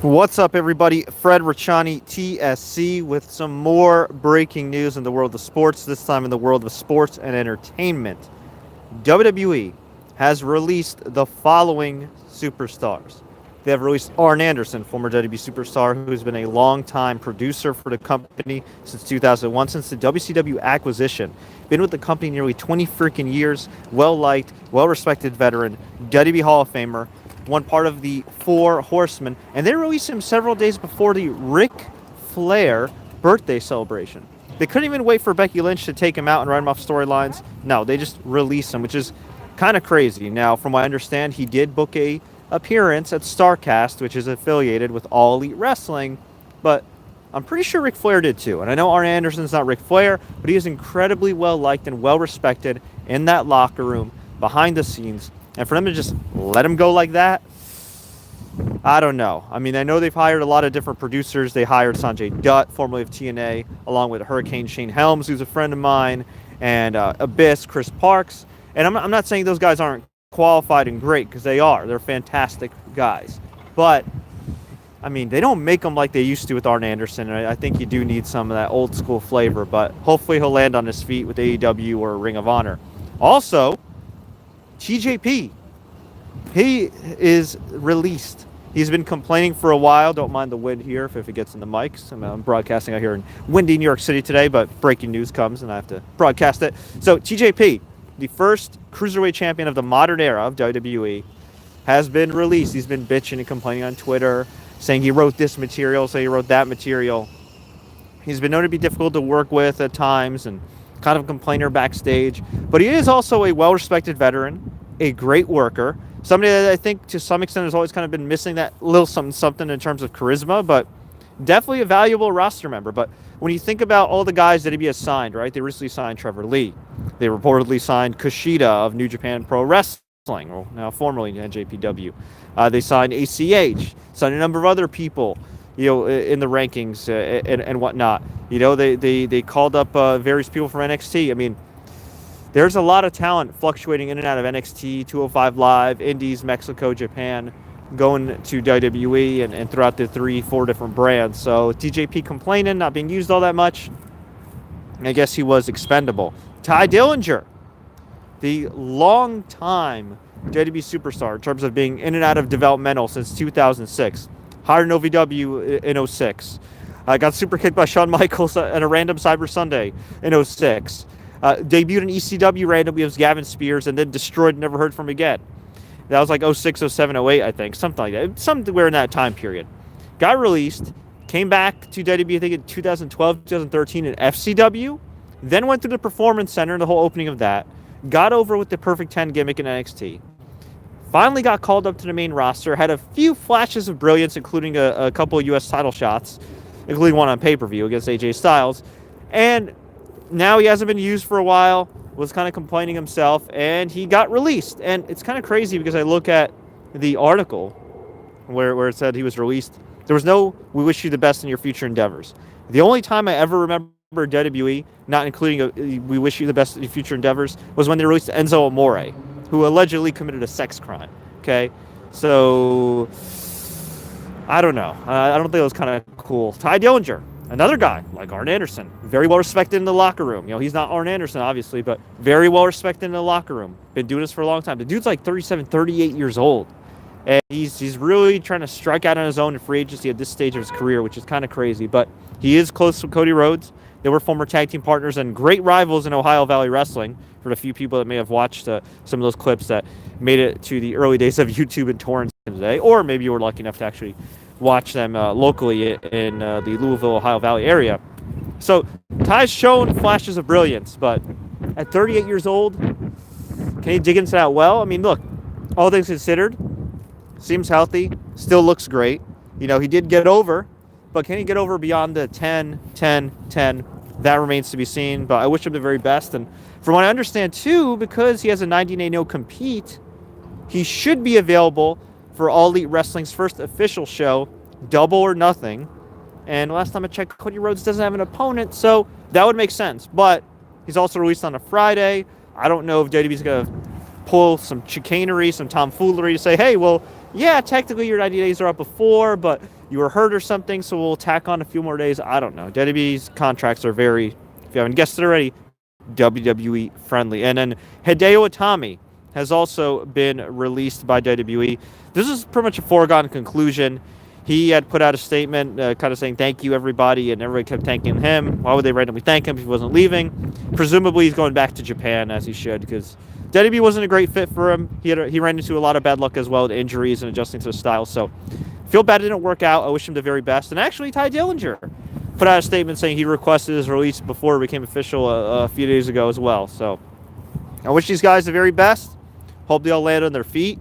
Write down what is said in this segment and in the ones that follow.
What's up, everybody? Fred Richani, TSC, with some more breaking news in the world of sports, this time in the world of sports and entertainment. WWE has released the following superstars. They have released Arn Anderson, former WWE superstar, who's been a long-time producer for the company since 2001, since the WCW acquisition. Been with the company nearly 20 freaking years, well-liked, well-respected veteran, WWE Hall of Famer, one part of the Four Horsemen, and they released him several days before the Ric Flair birthday celebration. They couldn't even wait for Becky Lynch to take him out and write him off storylines. No, they just released him, which is kind of crazy. Now, from what I understand, he did book a appearance at StarCast, which is affiliated with All Elite Wrestling, but I'm pretty sure Ric Flair did too. And I know Arn Anderson's not Ric Flair, but he is incredibly well-liked and well-respected in that locker room, behind the scenes. And for them to just let him go like that, I don't know. I mean, I know they've hired a lot of different producers. They hired Sanjay Dutt, formerly of TNA, along with Hurricane Shane Helms, who's a friend of mine, and Abyss, Chris Parks. And I'm not saying those guys aren't qualified and great, because they are. They're fantastic guys. But, I mean, they don't make them like they used to with Arn Anderson. And I think you do need some of that old school flavor. But hopefully he'll land on his feet with AEW or Ring of Honor. Also, TJP, he is released. He's been complaining for a while. Don't mind the wind here if it gets in the mics. I'm broadcasting out here in windy New York City today, but breaking news comes and I have to broadcast it. So TJP, the first Cruiserweight champion of the modern era of WWE, has been released. He's been bitching and complaining on Twitter, saying he wrote this material, saying he wrote that material. He's been known to be difficult to work with at times and kind of a complainer backstage, but he is also a well-respected veteran, a great worker, somebody that I think to some extent has always kind of been missing that little something in terms of charisma, but definitely a valuable roster member. But when you think about all the guys that he has signed, right? They recently signed Trevor Lee. They reportedly signed Kushida of New Japan Pro Wrestling, or now formerly NJPW. They signed ACH, signed a number of other people, you know, in the rankings and whatnot. You know, they called up various people from NXT. I mean, there's a lot of talent fluctuating in and out of NXT, 205 Live, Indies, Mexico, Japan, going to WWE and throughout the 3-4 different brands. So TJP complaining, not being used all that much. I guess he was expendable. Tye Dillinger, the long-time WWE superstar in terms of being in and out of developmental since 2006. Hired in OVW in 06. Got super kicked by Shawn Michaels at a random Cyber Sunday in 06. Debuted in ECW randomly as Gavin Spears and then destroyed, never heard from again. That was like 06, 07, 08, I think. Something like that. Somewhere in that time period. Got released. Came back to WWE, I think, in 2012, 2013 in FCW. Then went through the Performance Center, the whole opening of that. Got over with the Perfect 10 gimmick in NXT. Finally got called up to the main roster. Had a few flashes of brilliance, including a couple of U.S. title shots, including one on pay-per-view against AJ Styles. And now he hasn't been used for a while, was kind of complaining himself, and he got released. And it's kind of crazy because I look at the article where it said he was released. There was no, "We wish you the best in your future endeavors." The only time I ever remember WWE not including a "We wish you the best in your future endeavors" was when they released Enzo Amore, who allegedly committed a sex crime. Okay? So, I don't know. I don't think it was kind of cool. Tye Dillinger, another guy like Arn Anderson, very well respected in the locker room. You know, he's not Arn Anderson, obviously, but very well respected in the locker room. Been doing this for a long time. The dude's like 37, 38 years old. And he's really trying to strike out on his own in free agency at this stage of his career, which is kind of crazy. But he is close to Cody Rhodes. They were former tag team partners and great rivals in Ohio Valley Wrestling. For the few people that may have watched some of those clips that made it to the early days of YouTube and torrents today, or maybe you were lucky enough to actually watch them locally in the Louisville, Ohio Valley area. So Ty's shown flashes of brilliance, but at 38 years old, can he dig into that well? I mean, look, all things considered, seems healthy, still looks great. You know, he did get over, but can he get over beyond the 10, 10, 10? That remains to be seen, but I wish him the very best. And from what I understand, too, because he has a 90-day no-compete, he should be available for All Elite Wrestling's first official show, Double or Nothing. And last time I checked, Cody Rhodes doesn't have an opponent, so that would make sense. But he's also released on a Friday. I don't know if WWE's going to pull some chicanery, some tomfoolery to say, hey, well, yeah, technically your 90 days are up before, but you were hurt or something, so we'll tack on a few more days. I don't know. WWE's contracts are very, if you haven't guessed it already, WWE friendly. And then Hideo Itami has also been released by WWE. This is pretty much a foregone conclusion. He had put out a statement kind of saying, thank you, everybody, and everybody kept thanking him. Why would they randomly thank him if he wasn't leaving? Presumably, he's going back to Japan, as he should, because WWE wasn't a great fit for him. He ran into a lot of bad luck as well with injuries and adjusting to the style. So, feel bad it didn't work out. I wish him the very best. And actually, Tye Dillinger put out a statement saying he requested his release before it became official a few days ago as well. So, I wish these guys the very best. Hope they all land on their feet.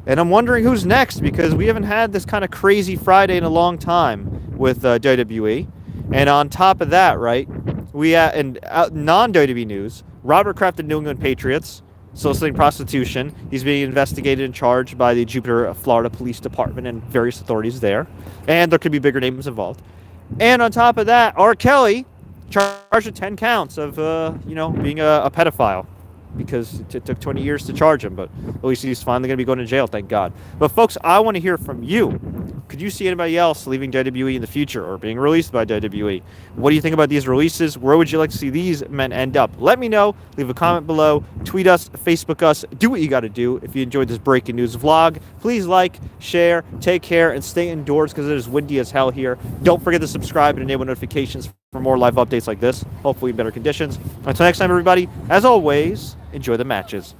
And I'm wondering who's next, because we haven't had this kind of crazy Friday in a long time with WWE. And on top of that, right, we in non-WWE news, Robert Kraft of New England Patriots, soliciting prostitution. He's being investigated and charged by the Jupiter, Florida Police Department and various authorities there. And there could be bigger names involved. And on top of that, R. Kelly charged with 10 counts of, being a pedophile, because it took 20 years to charge him, but at least he's finally going to be going to jail, thank God. But folks, I want to hear from you. Could you see anybody else leaving WWE in the future or being released by WWE? What do you think about these releases? Where would you like to see these men end up? Let me know. Leave a comment below. Tweet us, Facebook us. Do what you got to do. If you enjoyed this breaking news vlog, please like, share, take care, and stay indoors because it is windy as hell here. Don't forget to subscribe and enable notifications for more live updates like this, hopefully in better conditions. Until next time, everybody, as always, enjoy the matches.